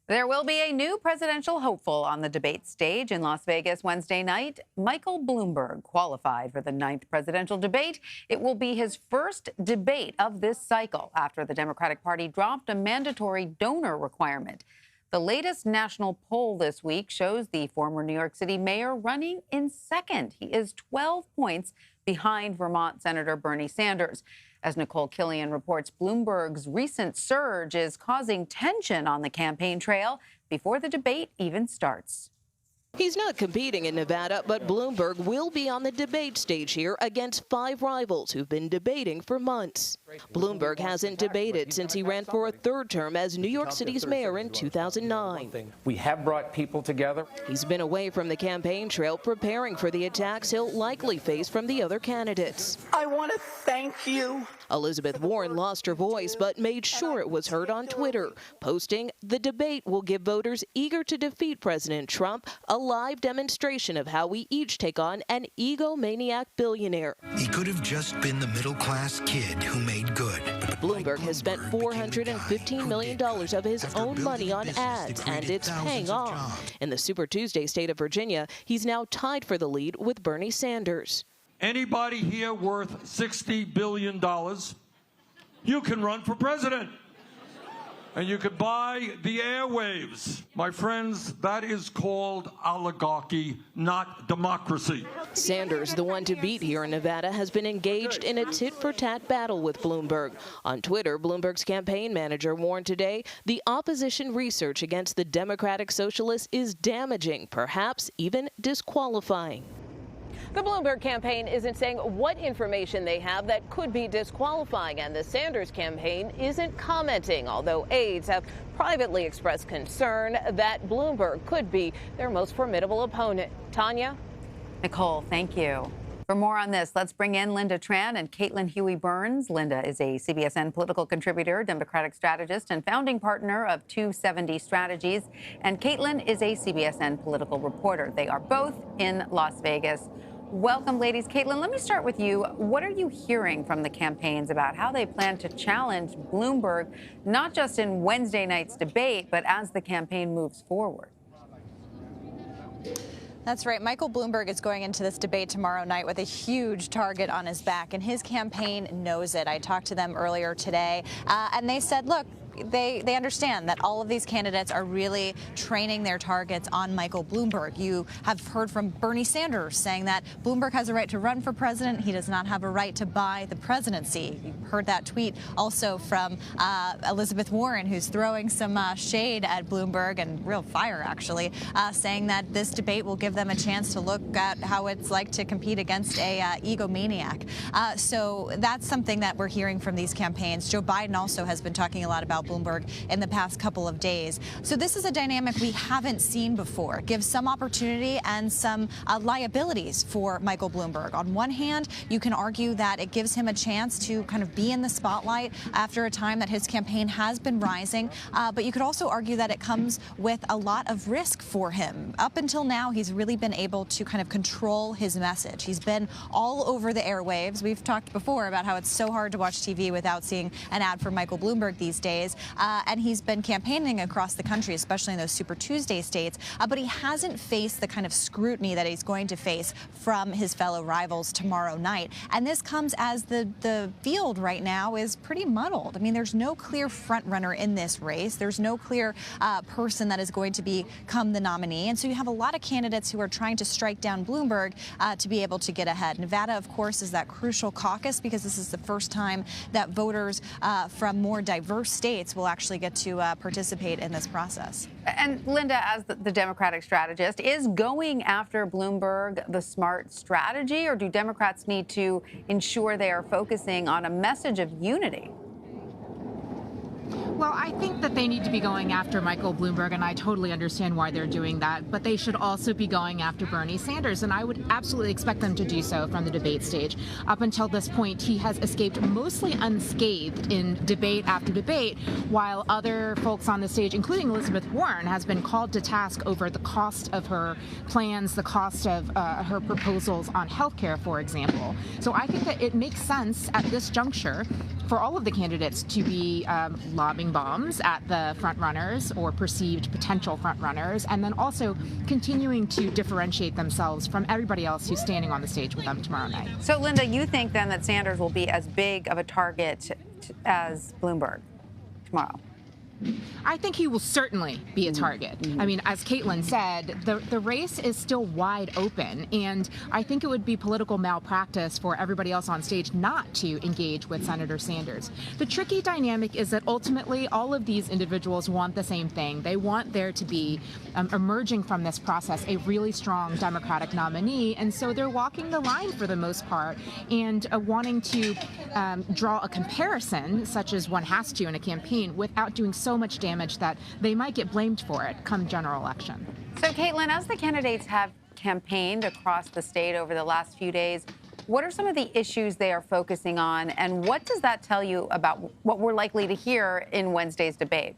There will be a new presidential hopeful on the debate stage in Las Vegas Wednesday night. Michael Bloomberg qualified for the 9th presidential debate. It will be his first debate of this cycle after the Democratic Party dropped a mandatory donor requirement. The latest national poll this week shows the former New York City mayor running in second. He is 12 points behind Vermont Senator Bernie Sanders. As Nicole Killian reports, Bloomberg's recent surge is causing tension on the campaign trail before the debate even starts. He's not competing in Nevada, but Bloomberg will be on the debate stage here against 5 rivals who've been debating for months. Bloomberg hasn't debated since he ran for a 3rd term as New York City's mayor in 2009. We have brought people together. He's been away from the campaign trail preparing for the attacks he'll likely face from the other candidates. I want to thank you. Elizabeth Warren lost her voice but made sure it was heard on Twitter, posting, "The debate will give voters eager to defeat President Trump a live demonstration of how we each take on an egomaniac billionaire." He could have just been the middle-class kid who made good. Bloomberg has spent $415 million of his own money on ads, and it's paying off. In the Super Tuesday state of Virginia, he's now tied for the lead with Bernie Sanders. Anybody here worth $60 billion, you can run for president. And you could buy the airwaves. My friends, that is called oligarchy, not democracy. Sanders, the one to beat here in Nevada, has been engaged in a tit-for-tat battle with Bloomberg. On Twitter, Bloomberg's campaign manager warned today the opposition research against the Democratic Socialists is damaging, perhaps even disqualifying. The Bloomberg campaign isn't saying what information they have that could be disqualifying, and the Sanders campaign isn't commenting, although aides have privately expressed concern that Bloomberg could be their most formidable opponent. Tanya? Nicole, thank you. For more on this, let's bring in Lynda Tran and Caitlin Huey-Burns. Lynda is a CBSN political contributor, Democratic strategist, and founding partner of 270 Strategies. And Caitlin is a CBSN political reporter. They are both in Las Vegas. Welcome, ladies. Caitlin, let me start with you. What are you hearing from the campaigns about how they plan to challenge Bloomberg, not just in Wednesday night's debate, but as the campaign moves forward? That's right. Michael Bloomberg is going into this debate tomorrow night with a huge target on his back, and his campaign knows it. I talked to them earlier today, and they said, look, they understand that all of these candidates are really training their targets on Michael Bloomberg. You have heard from Bernie Sanders saying that Bloomberg has a right to run for president. He does not have a right to buy the presidency. You heard that tweet also from Elizabeth Warren, who's throwing some shade at Bloomberg and real fire, actually, saying that this debate will give them a chance to look at how it's like to compete against a egomaniac. So that's something that we're hearing from these campaigns. Joe Biden also has been talking a lot about Bloomberg in the past couple of days. So this is a dynamic we haven't seen before. It gives some opportunity and some liabilities for Michael Bloomberg. On one hand, you can argue that it gives him a chance to kind of be in the spotlight after a time that his campaign has been rising. But you could also argue that it comes with a lot of risk for him. Up until now, he's really been able to kind of control his message. He's been all over the airwaves. We've talked before about how it's so hard to watch TV without seeing an ad for Michael Bloomberg these days. And he's been campaigning across the country, especially in those Super Tuesday states. But he hasn't faced the kind of scrutiny that he's going to face from his fellow rivals tomorrow night. And this comes as the field right now is pretty muddled. I mean, there's no clear front runner in this race. There's no clear person that is going to become the nominee. And so you have a lot of candidates who are trying to strike down Bloomberg to be able to get ahead. Nevada, of course, is that crucial caucus because this is the first time that voters from more diverse states will actually get to participate in this process. And Lynda, as the Democratic strategist, is going after Bloomberg the smart strategy, or do Democrats need to ensure they are focusing on a message of unity? Well, I think that they need to be going after Michael Bloomberg, and I totally understand why they're doing that. But they should also be going after Bernie Sanders, and I would absolutely expect them to do so from the debate stage. Up until this point, he has escaped mostly unscathed in debate after debate, while other folks on the stage, including Elizabeth Warren, has been called to task over the cost of her plans, the cost of her proposals on health care, for example. So I think that it makes sense at this juncture for all of the candidates to be lobbing bombs at the front runners or perceived potential front runners, and then also continuing to differentiate themselves from everybody else who's standing on the stage with them tomorrow night. So, Lynda, you think then that Sanders will be as big of a target as Bloomberg tomorrow? I think he will certainly be a target. I mean, as Caitlin said, the race is still wide open, and I think it would be political malpractice for everybody else on stage not to engage with Senator Sanders. The tricky dynamic is that ultimately all of these individuals want the same thing. They want there to be, emerging from this process, a really strong Democratic nominee, and so they're walking the line for the most part and wanting to draw a comparison, such as one has to in a campaign, without doing so much damage that they might get blamed for it come general election. So, Caitlin, as the candidates have campaigned across the state over the last few days, what are some of the issues they are focusing on, and what does that tell you about what we're likely to hear in Wednesday's debate?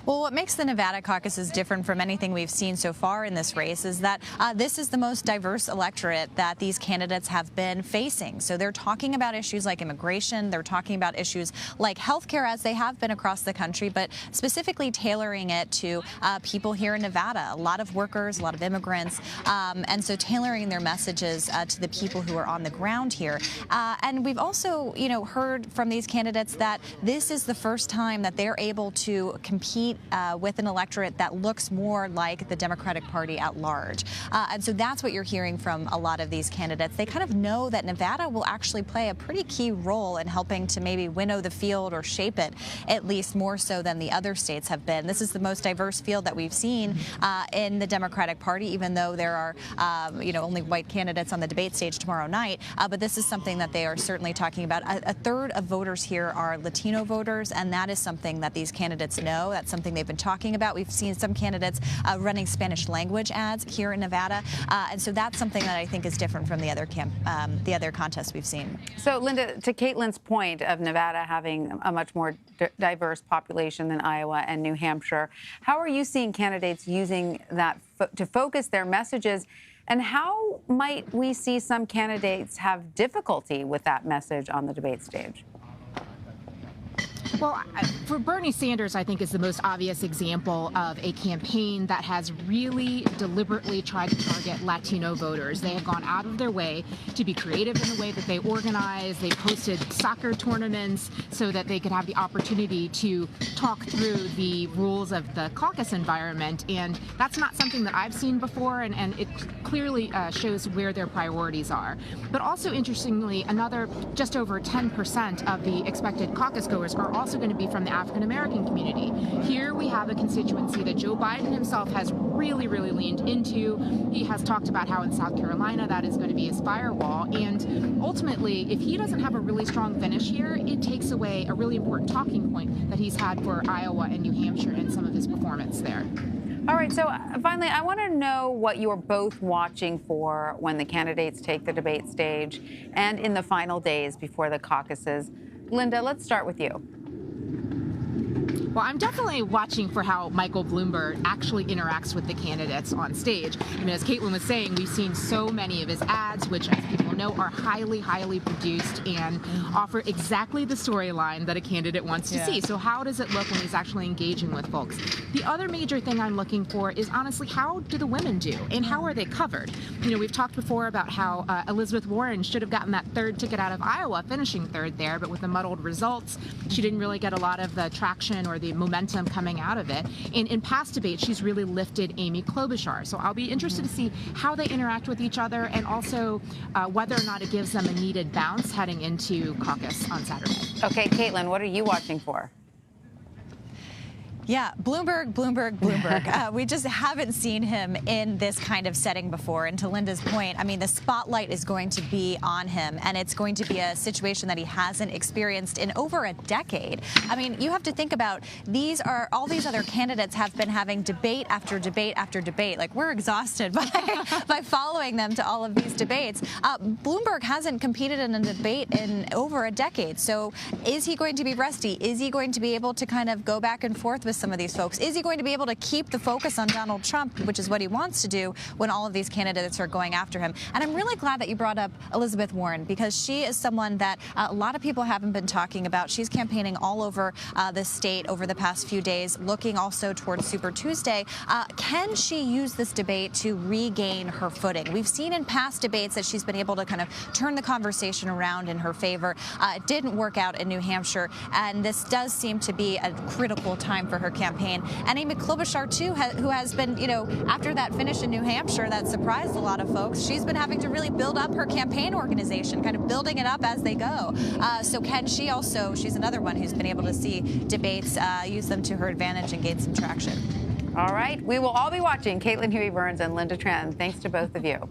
Well, what makes the Nevada caucuses different from anything we've seen so far in this race is that this is the most diverse electorate that these candidates have been facing. So they're talking about issues like immigration, they're talking about issues like healthcare, as they have been across the country, but specifically tailoring it to people here in Nevada, a lot of workers, a lot of immigrants, and so tailoring their messages to the people who are on the ground here. And we've also, heard from these candidates that this is the first time that they're able to compete with an electorate that looks more like the Democratic Party at large. And so that's what you're hearing from a lot of these candidates. They kind of know that Nevada will actually play a pretty key role in helping to maybe winnow the field or shape it, at least more so than the other states have been. This is the most diverse field that we've seen in the Democratic Party, even though there are, only white candidates on the debate stage tomorrow night. But this is something that they are certainly talking about. A third of voters here are Latino voters, and that is something that these candidates know. That's something they've been talking about. We've seen some candidates running Spanish language ads here in Nevada, and so that's something that I think is different from the other contests we've seen. So, Lynda, to Caitlin's point of Nevada having a much more diverse population than Iowa and New Hampshire, how are you seeing candidates using that to focus their messages? And how might we see some candidates have difficulty with that message on the debate stage? Well, for Bernie Sanders, I think is the most obvious example of a campaign that has really deliberately tried to target Latino voters. They have gone out of their way to be creative in the way that they organize. They posted soccer tournaments so that they could have the opportunity to talk through the rules of the caucus environment. And that's not something that I've seen before, and it clearly shows where their priorities are. But also, interestingly, another just over 10% of the expected caucus goers are also going to be from the African American community. Here we have a constituency that Joe Biden himself has really, really leaned into. He has talked about how in South Carolina that is going to be his firewall. And ultimately, if he doesn't have a really strong finish here, it takes away a really important talking point that he's had for Iowa and New Hampshire and some of his performance there. All right, so finally, I want to know what you're both watching for when the candidates take the debate stage and in the final days before the caucuses. Lynda, let's start with you. Well, I'm definitely watching for how Michael Bloomberg actually interacts with the candidates on stage. I mean, as Caitlin was saying, we've seen so many of his ads, which, as people know, are highly, highly produced and offer exactly the storyline that a candidate wants to see. So how does it look when he's actually engaging with folks? The other major thing I'm looking for is, honestly, how do the women do and how are they covered? You know, we've talked before about how Elizabeth Warren should have gotten that third ticket out of Iowa, finishing third there, but with the muddled results, she didn't really get a lot of the traction or the momentum coming out of it. And in past debates, she's really lifted Amy Klobuchar. So I'll be interested to see how they interact with each other and also whether or not it gives them a needed bounce heading into caucus on Saturday. Okay, Caitlin, what are you watching for? Yeah, Bloomberg. We just haven't seen him in this kind of setting before. And to Lynda's point, I mean, the spotlight is going to be on him, and it's going to be a situation that he hasn't experienced in over a decade. I mean, you have to think about all these other candidates have been having debate after debate after debate. Like, we're exhausted by following them to all of these debates. Bloomberg hasn't competed in a debate in over a decade. So is he going to be rusty? Is he going to be able to kind of go back and forth with some of these folks. Is he going to be able to keep the focus on Donald Trump, which is what he wants to do when all of these candidates are going after him? And I'm really glad that you brought up Elizabeth Warren, because she is someone that a lot of people haven't been talking about. She's campaigning all over the state over the past few days, looking also towards Super Tuesday. Can she use this debate to regain her footing? We've seen in past debates that she's been able to kind of turn the conversation around in her favor. It didn't work out in New Hampshire, and this does seem to be a critical time for her campaign. And Amy Klobuchar, too, who has been, after that finish in New Hampshire that surprised a lot of folks, she's been having to really build up her campaign organization, kind of building it up as they go. So can she also, she's another one who's been able to see debates, use them to her advantage and gain some traction. All right. We will all be watching. Caitlin Huey-Burns and Lynda Tran. Thanks to both of you.